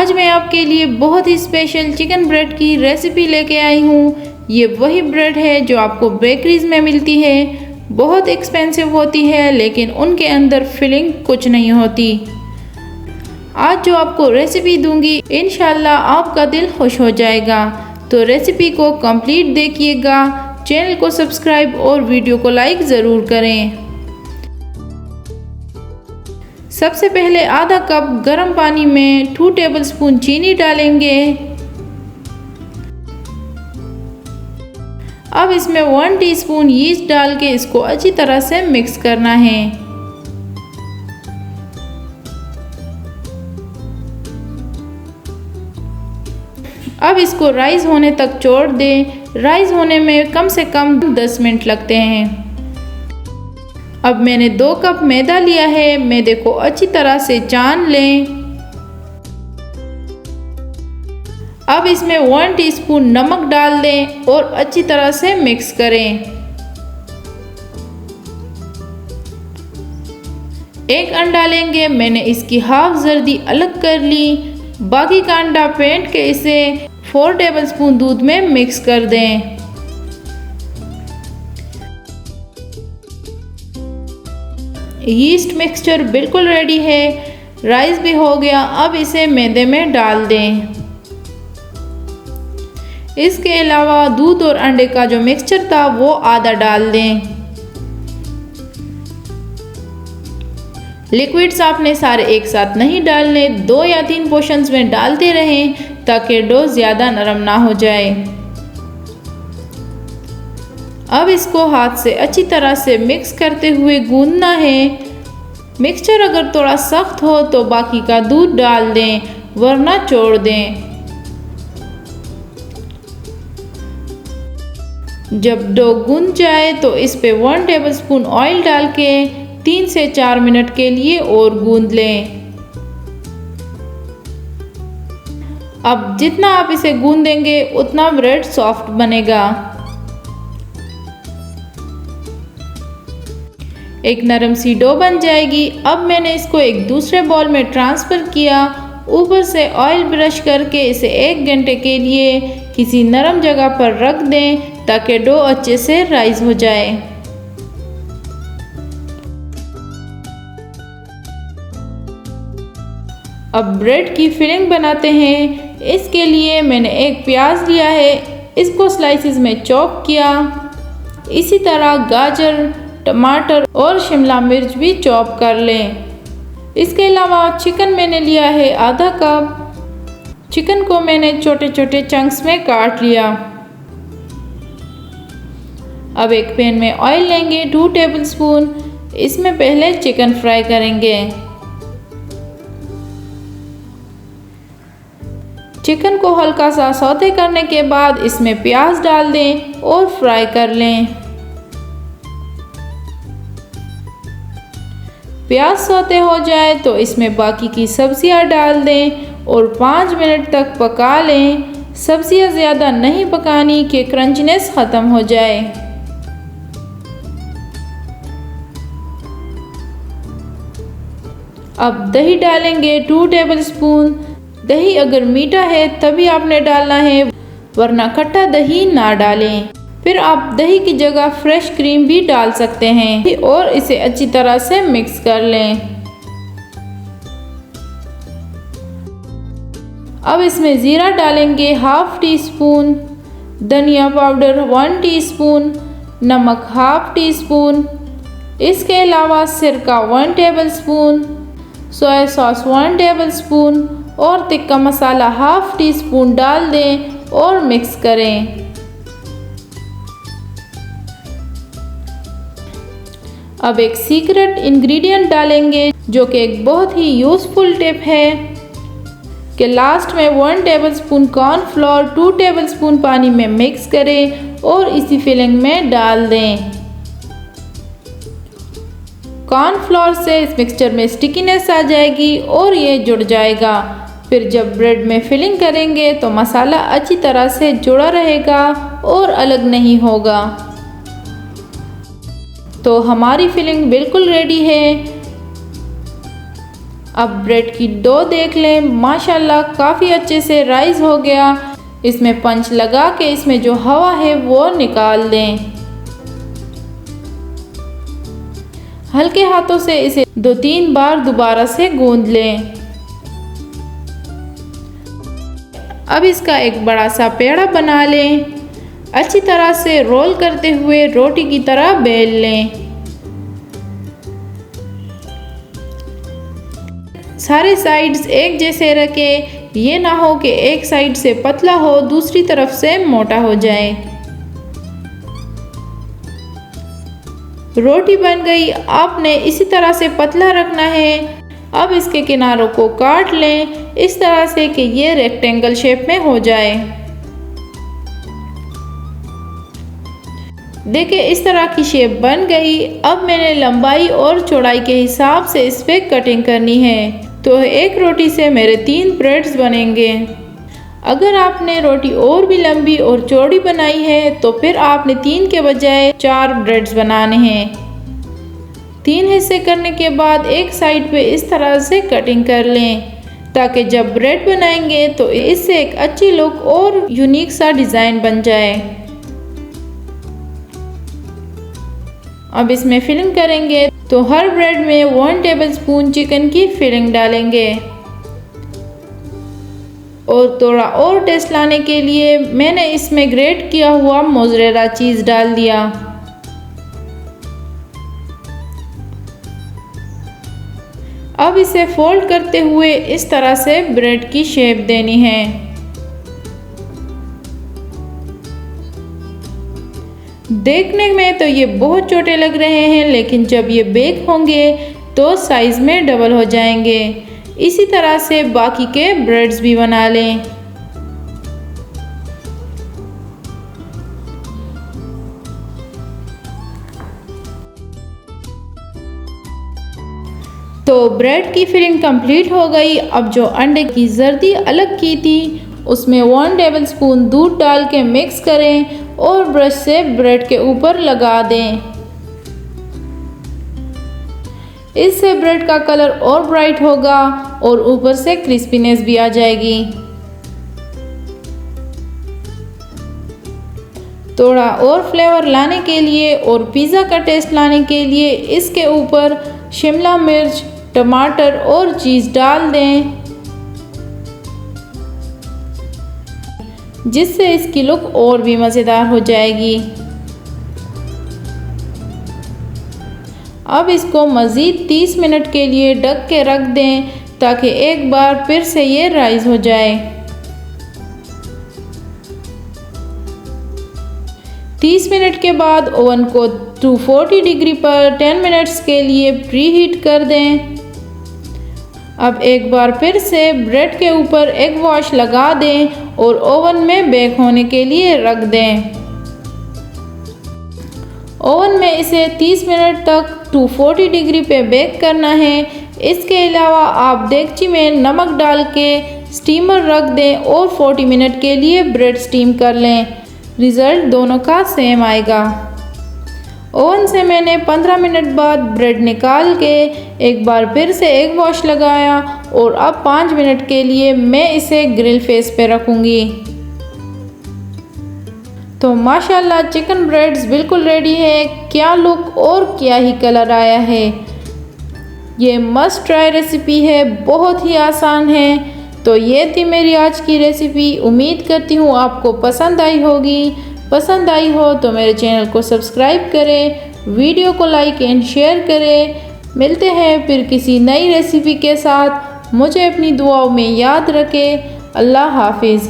आज मैं आपके लिए बहुत ही स्पेशल चिकन ब्रेड की रेसिपी लेके आई हूँ। ये वही ब्रेड है जो आपको बेकरीज में मिलती है। बहुत एक्सपेंसिव होती है लेकिन उनके अंदर फिलिंग कुछ नहीं होती। आज जो आपको रेसिपी दूंगी इंशाल्लाह आपका दिल खुश हो जाएगा। तो रेसिपी को कंप्लीट देखिएगा, चैनल को सब्सक्राइब और वीडियो को लाइक ज़रूर करें। सबसे पहले आधा कप गर्म पानी में 2 टेबलस्पून चीनी डालेंगे। अब इसमें 1 टीस्पून यीस्ट डाल के इसको अच्छी तरह से मिक्स करना है। अब इसको राइज होने तक छोड़ दें। राइज होने में कम से कम 10 मिनट लगते हैं। अब मैंने 2 कप मैदा लिया है। मैदे को अच्छी तरह से छान लें। अब इसमें 1 टीस्पून नमक डाल दें और अच्छी तरह से मिक्स करें। 1 अंडा लेंगे। मैंने इसकी हाफ जर्दी अलग कर ली। बाकी का अंडा फेंट के इसे 4 टेबलस्पून दूध में मिक्स कर दें। यीस्ट मिक्सचर बिल्कुल रेडी है। राइस भी हो गया। अब इसे मैदे में डाल दें। इसके अलावा दूध और अंडे का जो मिक्सचर था वो आधा डाल दें। लिक्विड्स आपने सारे एक साथ नहीं डालने, 2 या 3 पोर्शंस में डालते रहें ताकि डो ज़्यादा नरम ना हो जाए। अब इसको हाथ से अच्छी तरह से मिक्स करते हुए गूंदना है। मिक्सचर अगर थोड़ा सख्त हो तो बाकी का दूध डाल दें वरना छोड़ दें। जब डो गूंद जाए तो इस पे 1 टेबलस्पून ऑयल डाल के 3 से 4 मिनट के लिए और गूंद लें। अब जितना आप इसे गूंदेंगे उतना ब्रेड सॉफ्ट बनेगा। एक नरम सी डो बन जाएगी। अब मैंने इसको एक दूसरे बाउल में ट्रांसफ़र किया। ऊपर से ऑयल ब्रश करके इसे 1 घंटे के लिए किसी नरम जगह पर रख दें ताकि डो अच्छे से राइज हो जाए। अब ब्रेड की फिलिंग बनाते हैं। इसके लिए मैंने एक प्याज लिया है, इसको स्लाइसिस में चॉप किया। इसी तरह गाजर, टमाटर और शिमला मिर्च भी चॉप कर लें। इसके अलावा चिकन मैंने लिया है आधा कप। चिकन को मैंने छोटे छोटे चंक्स में काट लिया। अब एक पैन में ऑयल लेंगे 2 टेबलस्पून। इसमें पहले चिकन फ्राई करेंगे। चिकन को हल्का सा सौते करने के बाद इसमें प्याज डाल दें और फ्राई कर लें। प्याज सौते हो जाए तो इसमें बाकी की सब्जियां डाल दें और 5 मिनट तक पका लें। सब्जियां ज़्यादा नहीं पकानी कि क्रंचनेस ख़त्म हो जाए। अब दही डालेंगे 2 टेबलस्पून। दही अगर मीठा है तभी आपने डालना है वरना खट्टा दही ना डालें। फिर आप दही की जगह फ्रेश क्रीम भी डाल सकते हैं और इसे अच्छी तरह से मिक्स कर लें। अब इसमें ज़ीरा डालेंगे हाफ टीस्पून, धनिया पाउडर 1 टीस्पून, नमक हाफ टीस्पून। इसके अलावा सिरका 1 टेबलस्पून, सोया सॉस 1 टेबलस्पून और तिक्का मसाला हाफ टीस्पून डाल दें और मिक्स करें। अब एक सीक्रेट इंग्रेडिएंट डालेंगे जो कि एक बहुत ही यूज़फुल टिप है कि लास्ट में 1 टेबलस्पून कॉर्नफ्लोर 2 टेबलस्पून पानी में मिक्स करें और इसी फिलिंग में डाल दें। कॉर्नफ्लोर से इस मिक्सचर में स्टिकीनेस आ जाएगी और ये जुड़ जाएगा। फिर जब ब्रेड में फिलिंग करेंगे तो मसाला अच्छी तरह से जुड़ा रहेगा और अलग नहीं होगा। तो हमारी फिलिंग बिल्कुल रेडी है। अब ब्रेड की डो देख लें, माशाल्लाह काफ़ी अच्छे से राइज हो गया। इसमें पंच लगा के इसमें जो हवा है वो निकाल दें। हल्के हाथों से इसे 2-3 बार दोबारा से गूंद लें। अब इसका एक बड़ा सा पेड़ा बना लें। अच्छी तरह से रोल करते हुए रोटी की तरह बेल लें। सारे साइड्स एक जैसे रखें, ये ना हो कि एक साइड से पतला हो दूसरी तरफ से मोटा हो जाए। रोटी बन गई, आपने इसी तरह से पतला रखना है। अब इसके किनारों को काट लें इस तरह से कि ये रेक्टेंगल शेप में हो जाए। देखिए इस तरह की शेप बन गई। अब मैंने लंबाई और चौड़ाई के हिसाब से इस पे कटिंग करनी है। तो एक रोटी से मेरे 3 ब्रेड्स बनेंगे। अगर आपने रोटी और भी लंबी और चौड़ी बनाई है तो फिर आपने 3 के बजाय 4 ब्रेड्स बनाने हैं। 3 हिस्से करने के बाद एक साइड पे इस तरह से कटिंग कर लें ताकि जब ब्रेड बनाएंगे तो इससे एक अच्छी लुक और यूनिक सा डिज़ाइन बन जाए। अब इसमें फिलिंग करेंगे तो हर ब्रेड में 1 टेबलस्पून चिकन की फिलिंग डालेंगे। और थोड़ा और टेस्ट लाने के लिए मैंने इसमें ग्रेट किया हुआ मोज़रेला चीज़ डाल दिया। अब इसे फोल्ड करते हुए इस तरह से ब्रेड की शेप देनी है। देखने में तो ये बहुत छोटे लग रहे हैं, लेकिन जब ये बेक होंगे तो साइज़ में डबल हो जाएंगे। इसी तरह से बाकी के ब्रेड्स भी बना लें। तो ब्रेड की फिलिंग कंप्लीट हो गई। अब जो अंडे की जर्दी अलग की थी उसमें 1 टेबलस्पून दूध डाल के मिक्स करें और ब्रश से ब्रेड के ऊपर लगा दें। इससे ब्रेड का कलर और ब्राइट होगा और ऊपर से क्रिस्पीनेस भी आ जाएगी। थोड़ा और फ्लेवर लाने के लिए और पिज़्ज़ा का टेस्ट लाने के लिए इसके ऊपर शिमला मिर्च, टमाटर और चीज़ डाल दें, जिससे इसकी लुक और भी मज़ेदार हो जाएगी। अब इसको मज़ीद 30 मिनट के लिए ढक के रख दें ताकि एक बार फिर से ये राइज हो जाए। 30 मिनट के बाद ओवन को 240 डिग्री पर 10 मिनट्स के लिए प्री हीट कर दें। अब एक बार फिर से ब्रेड के ऊपर एग वॉश लगा दें और ओवन में बेक होने के लिए रख दें। ओवन में इसे 30 मिनट तक 240 डिग्री पे बेक करना है। इसके अलावा आप देगची में नमक डाल के स्टीमर रख दें और 40 मिनट के लिए ब्रेड स्टीम कर लें। रिज़ल्ट दोनों का सेम आएगा। ओवन से मैंने 15 मिनट बाद ब्रेड निकाल के एक बार फिर से एग वॉश लगाया और अब 5 मिनट के लिए मैं इसे ग्रिल फेस पे रखूँगी। तो माशाल्लाह चिकन ब्रेड्स बिल्कुल रेडी है। क्या लुक और क्या ही कलर आया है। ये मस्ट ट्राई रेसिपी है, बहुत ही आसान है। तो ये थी मेरी आज की रेसिपी। उम्मीद करती हूँ आपको पसंद आई होगी। पसंद आई हो तो मेरे चैनल को सब्सक्राइब करें, वीडियो को लाइक एंड शेयर करें। मिलते हैं फिर किसी नई रेसिपी के साथ। मुझे अपनी दुआओं में याद रखें। अल्लाह हाफिज़।